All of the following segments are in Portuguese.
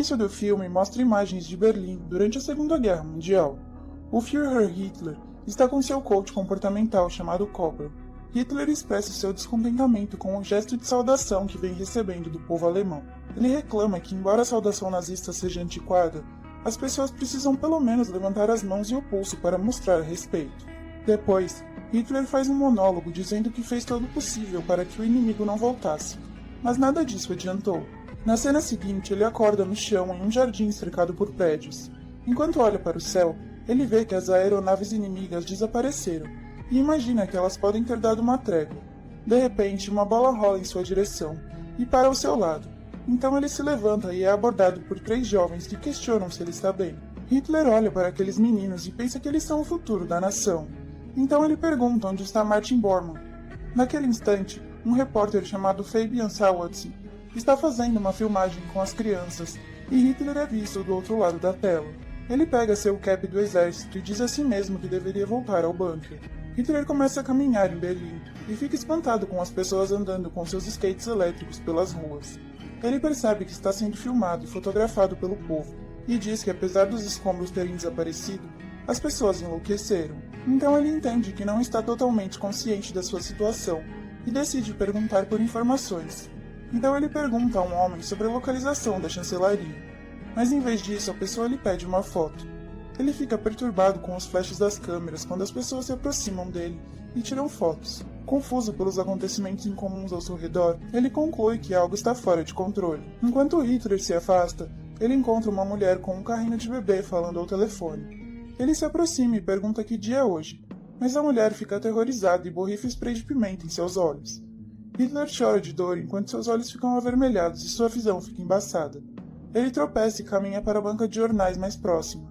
início do filme mostra imagens de Berlim durante a Segunda Guerra Mundial. O Führer Hitler está com seu coach comportamental chamado Koppel. Hitler expressa seu descontentamento com o gesto de saudação que vem recebendo do povo alemão. Ele reclama que, embora a saudação nazista seja antiquada, as pessoas precisam pelo menos levantar as mãos e o pulso para mostrar respeito. Depois, Hitler faz um monólogo dizendo que fez todo o possível para que o inimigo não voltasse, mas nada disso adiantou. Na cena seguinte, ele acorda no chão em um jardim cercado por prédios. Enquanto olha para o céu, ele vê que as aeronaves inimigas desapareceram e imagina que elas podem ter dado uma trégua. De repente, uma bola rola em sua direção e para ao seu lado. Então ele se levanta e é abordado por 3 jovens que questionam se ele está bem. Hitler olha para aqueles meninos e pensa que eles são o futuro da nação. Então ele pergunta onde está Martin Bormann. Naquele instante, um repórter chamado Fabian Sawatzki está fazendo uma filmagem com as crianças e Hitler é visto do outro lado da tela. Ele pega seu cap do exército e diz a si mesmo que deveria voltar ao bunker. Hitler começa a caminhar em Berlim e fica espantado com as pessoas andando com seus skates elétricos pelas ruas. Ele percebe que está sendo filmado e fotografado pelo povo e diz que apesar dos escombros terem desaparecido, as pessoas enlouqueceram. Então ele entende que não está totalmente consciente da sua situação e decide perguntar por informações. Então ele pergunta a um homem sobre a localização da chancelaria, mas em vez disso a pessoa lhe pede uma foto. Ele fica perturbado com os flashes das câmeras quando as pessoas se aproximam dele e tiram fotos. Confuso pelos acontecimentos incomuns ao seu redor, ele conclui que algo está fora de controle. Enquanto Hitler se afasta, ele encontra uma mulher com um carrinho de bebê falando ao telefone. Ele se aproxima e pergunta que dia é hoje, mas a mulher fica aterrorizada e borrifa spray de pimenta em seus olhos. Hitler chora de dor enquanto seus olhos ficam avermelhados e sua visão fica embaçada. Ele tropeça e caminha para a banca de jornais mais próxima.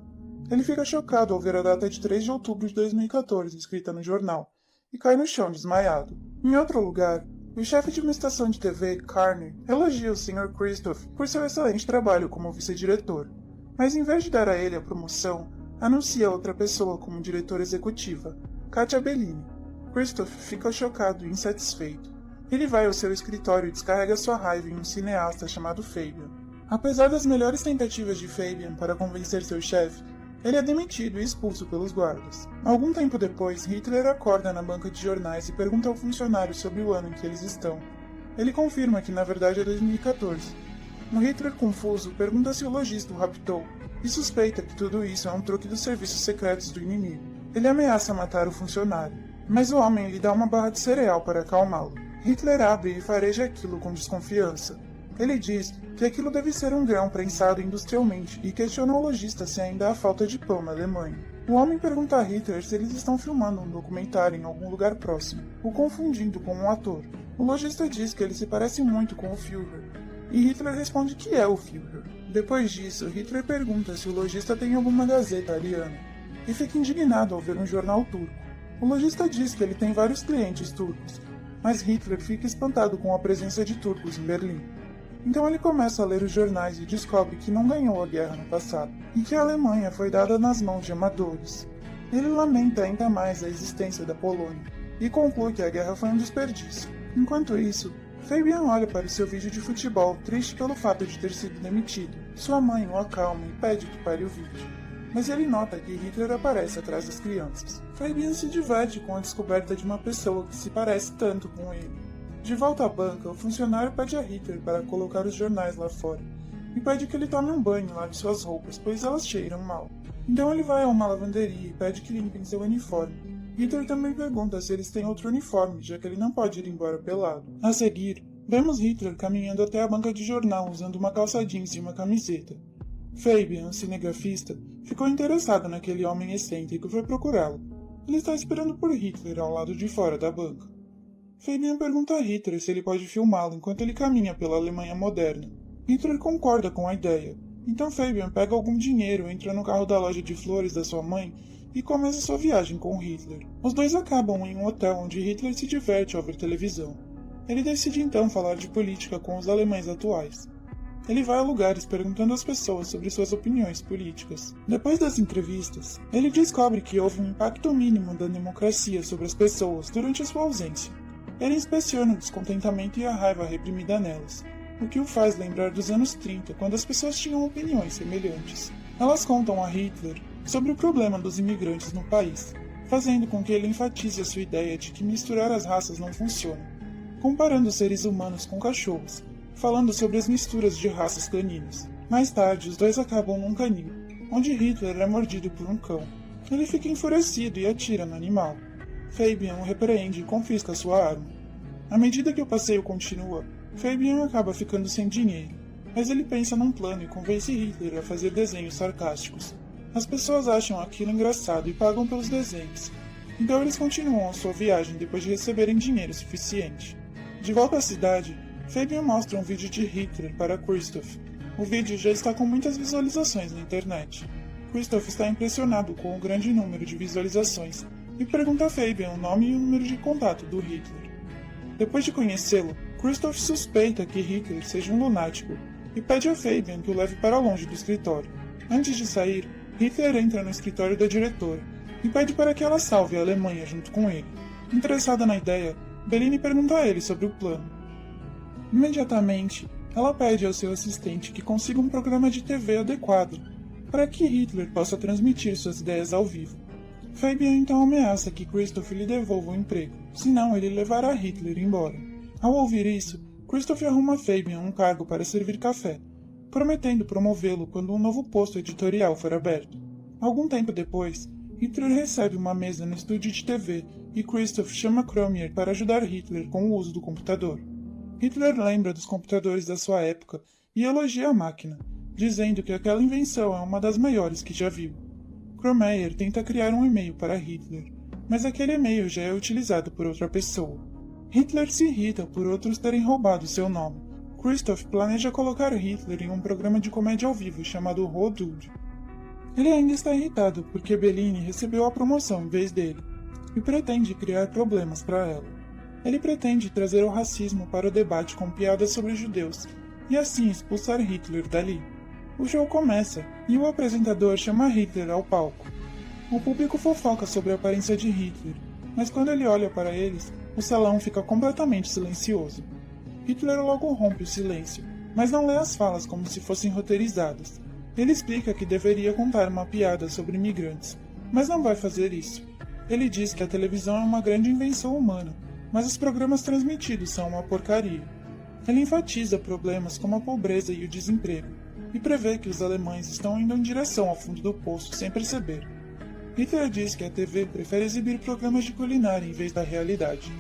Ele fica chocado ao ver a data de 3 de outubro de 2014 escrita no jornal, e cai no chão desmaiado. Em outro lugar, o chefe de uma estação de TV, Carney, elogia o Sr. Christoph por seu excelente trabalho como vice-diretor, mas em vez de dar a ele a promoção, anuncia outra pessoa como diretora executiva, Katia Bellini. Christoph fica chocado e insatisfeito. Ele vai ao seu escritório e descarrega sua raiva em um cineasta chamado Fabian. Apesar das melhores tentativas de Fabian para convencer seu chefe, ele é demitido e expulso pelos guardas. Algum tempo depois, Hitler acorda na banca de jornais e pergunta ao funcionário sobre o ano em que eles estão. Ele confirma que na verdade é 2014. No Hitler confuso, pergunta se o lojista o raptou e suspeita que tudo isso é um truque dos serviços secretos do inimigo. Ele ameaça matar o funcionário, mas o homem lhe dá uma barra de cereal para acalmá-lo. Hitler abre e fareja aquilo com desconfiança. Ele diz que aquilo deve ser um grão prensado industrialmente e questiona o lojista se ainda há falta de pão na Alemanha. O homem pergunta a Hitler se eles estão filmando um documentário em algum lugar próximo, o confundindo com um ator. O lojista diz que ele se parece muito com o Führer, e Hitler responde que é o Führer. Depois disso, Hitler pergunta se o lojista tem alguma gazeta ariana, e fica indignado ao ver um jornal turco. O lojista diz que ele tem vários clientes turcos, mas Hitler fica espantado com a presença de turcos em Berlim. Então ele começa a ler os jornais e descobre que não ganhou a guerra no passado, e que a Alemanha foi dada nas mãos de amadores. Ele lamenta ainda mais a existência da Polônia, e conclui que a guerra foi um desperdício. Enquanto isso, Fabian olha para o seu vídeo de futebol, triste pelo fato de ter sido demitido. Sua mãe o acalma e pede que pare o vídeo, mas ele nota que Hitler aparece atrás das crianças. Fabian se diverte com a descoberta de uma pessoa que se parece tanto com ele. De volta à banca, o funcionário pede a Hitler para colocar os jornais lá fora, e pede que ele tome um banho e lave suas roupas, pois elas cheiram mal. Então ele vai a uma lavanderia e pede que limpem seu uniforme. Hitler também pergunta se eles têm outro uniforme, já que ele não pode ir embora pelado. A seguir, vemos Hitler caminhando até a banca de jornal usando uma calça jeans e uma camiseta. Fabian, cinegrafista, ficou interessado naquele homem excêntrico e foi procurá-lo. Ele está esperando por Hitler ao lado de fora da banca. Fabian pergunta a Hitler se ele pode filmá-lo enquanto ele caminha pela Alemanha moderna. Hitler concorda com a ideia. Então Fabian pega algum dinheiro, entra no carro da loja de flores da sua mãe e começa sua viagem com Hitler. Os dois acabam em um hotel onde Hitler se diverte ao ver televisão. Ele decide então falar de política com os alemães atuais. Ele vai a lugares perguntando às pessoas sobre suas opiniões políticas. Depois das entrevistas, ele descobre que houve um impacto mínimo da democracia sobre as pessoas durante a sua ausência. Ele inspeciona o descontentamento e a raiva reprimida nelas, o que o faz lembrar dos anos 30, quando as pessoas tinham opiniões semelhantes. Elas contam a Hitler sobre o problema dos imigrantes no país, fazendo com que ele enfatize a sua ideia de que misturar as raças não funciona, comparando os seres humanos com cachorros, falando sobre as misturas de raças caninas. Mais tarde, os dois acabam num canil, onde Hitler é mordido por um cão. Ele fica enfurecido e atira no animal. Fabian o repreende e confisca sua arma. À medida que o passeio continua, Fabian acaba ficando sem dinheiro, mas ele pensa num plano e convence Hitler a fazer desenhos sarcásticos. As pessoas acham aquilo engraçado e pagam pelos desenhos, então eles continuam a sua viagem depois de receberem dinheiro suficiente. De volta à cidade, Fabian mostra um vídeo de Hitler para Christoph. O vídeo já está com muitas visualizações na internet. Christoph está impressionado com o grande número de visualizações e pergunta a Fabian o nome e o número de contato do Hitler. Depois de conhecê-lo, Christoph suspeita que Hitler seja um lunático e pede a Fabian que o leve para longe do escritório. Antes de sair, Hitler entra no escritório da diretora e pede para que ela salve a Alemanha junto com ele. Interessada na ideia, Bellini pergunta a ele sobre o plano. Imediatamente, ela pede ao seu assistente que consiga um programa de TV adequado para que Hitler possa transmitir suas ideias ao vivo. Fabian então ameaça que Christoph lhe devolva o emprego, senão ele levará Hitler embora. Ao ouvir isso, Christoph arruma a Fabian um cargo para servir café, prometendo promovê-lo quando um novo posto editorial for aberto. Algum tempo depois, Hitler recebe uma mesa no estúdio de TV e Christoph chama Kromier para ajudar Hitler com o uso do computador. Hitler lembra dos computadores da sua época e elogia a máquina, dizendo que aquela invenção é uma das maiores que já viu. Kromeyer tenta criar um e-mail para Hitler, mas aquele e-mail já é utilizado por outra pessoa. Hitler se irrita por outros terem roubado seu nome. Christoph planeja colocar Hitler em um programa de comédia ao vivo chamado Rodud. Ele ainda está irritado porque Bellini recebeu a promoção em vez dele, e pretende criar problemas para ela. Ele pretende trazer o racismo para o debate com piadas sobre judeus, e assim expulsar Hitler dali. O show começa, e o apresentador chama Hitler ao palco. O público fofoca sobre a aparência de Hitler, mas quando ele olha para eles, o salão fica completamente silencioso. Hitler logo rompe o silêncio, mas não lê as falas como se fossem roteirizadas. Ele explica que deveria contar uma piada sobre imigrantes, mas não vai fazer isso. Ele diz que a televisão é uma grande invenção humana, mas os programas transmitidos são uma porcaria. Ele enfatiza problemas como a pobreza e o desemprego, e prevê que os alemães estão indo em direção ao fundo do poço sem perceber. Hitler diz que a TV prefere exibir programas de culinária em vez da realidade,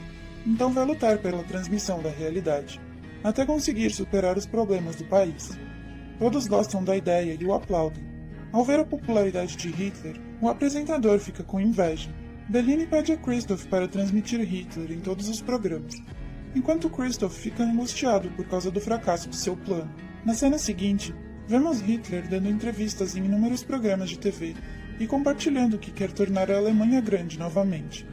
então vai lutar pela transmissão da realidade, até conseguir superar os problemas do país. Todos gostam da ideia e o aplaudem. Ao ver a popularidade de Hitler, o apresentador fica com inveja. Bellini pede a Christoph para transmitir Hitler em todos os programas, enquanto Christoph fica angustiado por causa do fracasso de seu plano. Na cena seguinte, vemos Hitler dando entrevistas em inúmeros programas de TV e compartilhando que quer tornar a Alemanha grande novamente.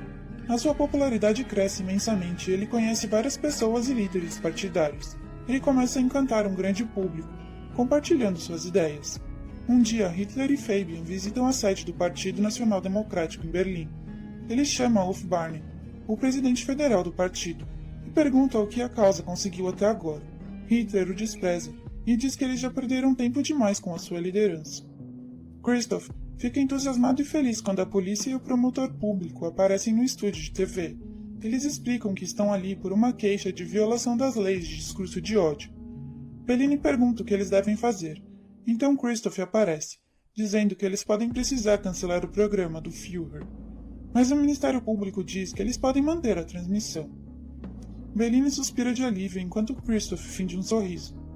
A sua popularidade cresce imensamente e ele conhece várias pessoas e líderes partidários. Ele começa a encantar um grande público, compartilhando suas ideias. Um dia, Hitler e Fabian visitam a sede do Partido Nacional Democrático em Berlim. Ele chama Ulf Barney, o presidente federal do partido, e pergunta o que a causa conseguiu até agora. Hitler o despreza e diz que eles já perderam tempo demais com a sua liderança. Christoph fica entusiasmado e feliz quando a polícia e o promotor público aparecem no estúdio de TV. Eles explicam que estão ali por uma queixa de violação das leis de discurso de ódio. Bellini pergunta o que eles devem fazer, então Christoph aparece, dizendo que eles podem precisar cancelar o programa do Führer. Mas o Ministério Público diz que eles podem manter a transmissão. Bellini suspira de alívio enquanto Christoph finge um sorriso.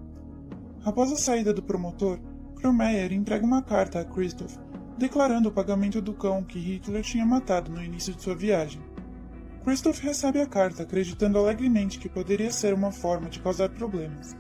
Após a saída do promotor, Kromeyer entrega uma carta a Christoph, declarando o pagamento do cão que Hitler tinha matado no início de sua viagem. Christoph recebe a carta acreditando alegremente que poderia ser uma forma de causar problemas.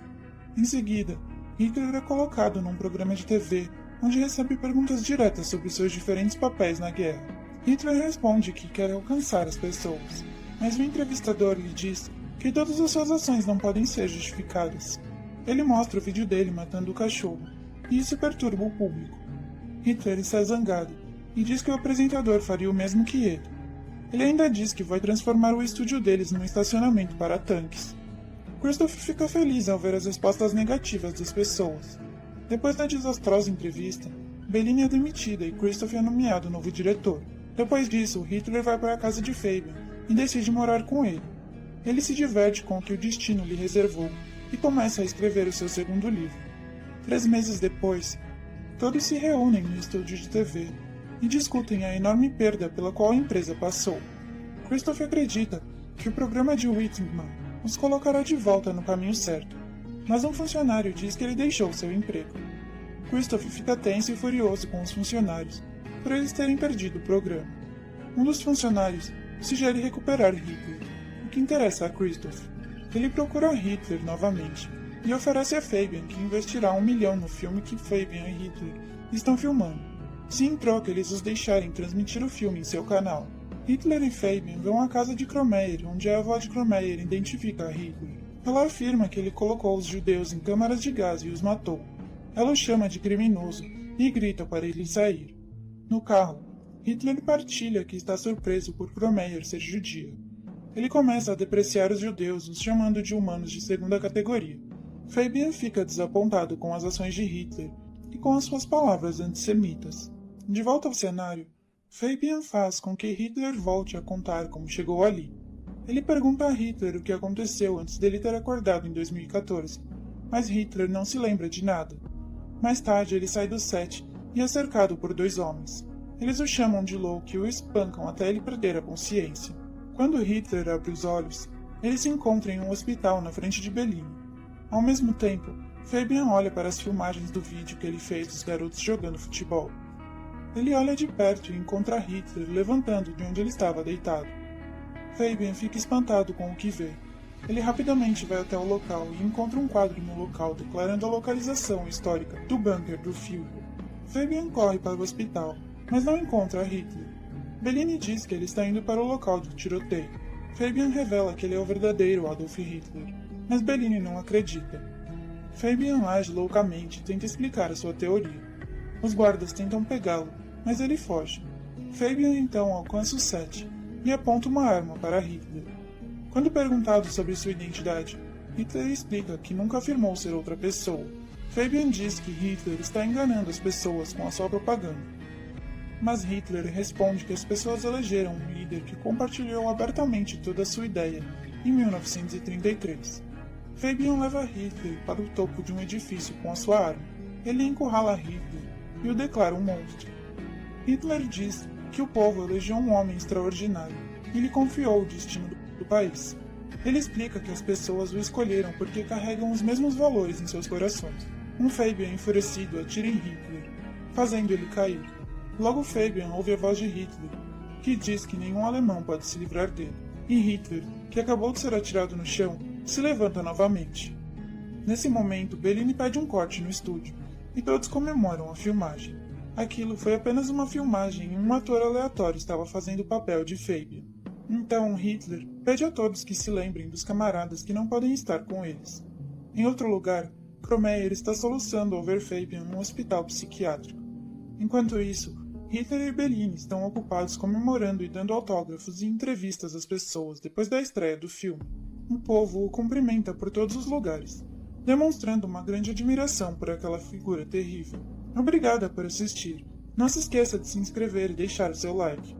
Em seguida, Hitler é colocado num programa de TV onde recebe perguntas diretas sobre seus diferentes papéis na guerra. Hitler responde que quer alcançar as pessoas, mas o entrevistador lhe diz que todas as suas ações não podem ser justificadas. Ele mostra o vídeo dele matando o cachorro, e isso perturba o público. Hitler está zangado, e diz que o apresentador faria o mesmo que ele. Ele ainda diz que vai transformar o estúdio deles num estacionamento para tanques. Christoph fica feliz ao ver as respostas negativas das pessoas. Depois da desastrosa entrevista, Bellini é demitida e Christoph é nomeado novo diretor. Depois disso, Hitler vai para a casa de Fabian e decide morar com ele. Ele se diverte com o que o destino lhe reservou e começa a escrever o seu segundo livro. 3 meses depois, todos se reúnem no estúdio de TV e discutem a enorme perda pela qual a empresa passou. Christoph acredita que o programa de Whitman os colocará de volta no caminho certo, mas um funcionário diz que ele deixou seu emprego. Christoph fica tenso e furioso com os funcionários por eles terem perdido o programa. Um dos funcionários sugere recuperar Hitler, o que interessa a Christoph. Ele procura Hitler novamente e oferece a Fabian que investirá 1 milhão no filme que Fabian e Hitler estão filmando, se em troca eles os deixarem transmitir o filme em seu canal. Hitler e Fabian vão à casa de Kromeyer, onde a avó de Kromeyer identifica Hitler. Ela afirma que ele colocou os judeus em câmaras de gás e os matou. Ela o chama de criminoso e grita para ele sair. No carro, Hitler partilha que está surpreso por Kromeyer ser judia. Ele começa a depreciar os judeus, os chamando de humanos de segunda categoria. Fabian fica desapontado com as ações de Hitler e com as suas palavras antissemitas. De volta ao cenário, Fabian faz com que Hitler volte a contar como chegou ali. Ele pergunta a Hitler o que aconteceu antes dele ter acordado em 2014, mas Hitler não se lembra de nada. Mais tarde ele sai do set e é cercado por 2 homens. Eles o chamam de louco e o espancam até ele perder a consciência. Quando Hitler abre os olhos, ele se encontra em um hospital na frente de Bellini. Ao mesmo tempo, Fabian olha para as filmagens do vídeo que ele fez dos garotos jogando futebol. Ele olha de perto e encontra Hitler levantando de onde ele estava deitado. Fabian fica espantado com o que vê. Ele rapidamente vai até o local e encontra um quadro no local declarando a localização histórica do bunker do Führer. Fabian corre para o hospital, mas não encontra Hitler. Bellini diz que ele está indo para o local do tiroteio. Fabian revela que ele é o verdadeiro Adolf Hitler, mas Bellini não acredita. Fabian age loucamente e tenta explicar a sua teoria. Os guardas tentam pegá-lo, mas ele foge. Fabian então alcança o set e aponta uma arma para Hitler. Quando perguntado sobre sua identidade, Hitler explica que nunca afirmou ser outra pessoa. Fabian diz que Hitler está enganando as pessoas com a sua propaganda. Mas Hitler responde que as pessoas elegeram um líder que compartilhou abertamente toda a sua ideia em 1933. Fabian leva Hitler para o topo de um edifício com a sua arma. Ele encurrala Hitler e o declara um monstro. Hitler diz que o povo elegeu um homem extraordinário e lhe confiou o destino do país. Ele explica que as pessoas o escolheram porque carregam os mesmos valores em seus corações. Fabian enfurecido atira em Hitler, fazendo ele cair. Logo Fabian ouve a voz de Hitler, que diz que nenhum alemão pode se livrar dele. E Hitler, que acabou de ser atirado no chão, se levanta novamente. Nesse momento, Bellini pede um corte no estúdio, e todos comemoram a filmagem. Aquilo foi apenas uma filmagem e um ator aleatório estava fazendo o papel de Fabian. Então Hitler pede a todos que se lembrem dos camaradas que não podem estar com eles. Em outro lugar, Kromeyer está soluçando ao ver Fabian num hospital psiquiátrico. Enquanto isso, Hitler e Bellini estão ocupados comemorando e dando autógrafos e entrevistas às pessoas depois da estreia do filme. O povo o cumprimenta por todos os lugares, demonstrando uma grande admiração por aquela figura terrível. Obrigada por assistir. Não se esqueça de se inscrever e deixar o seu like.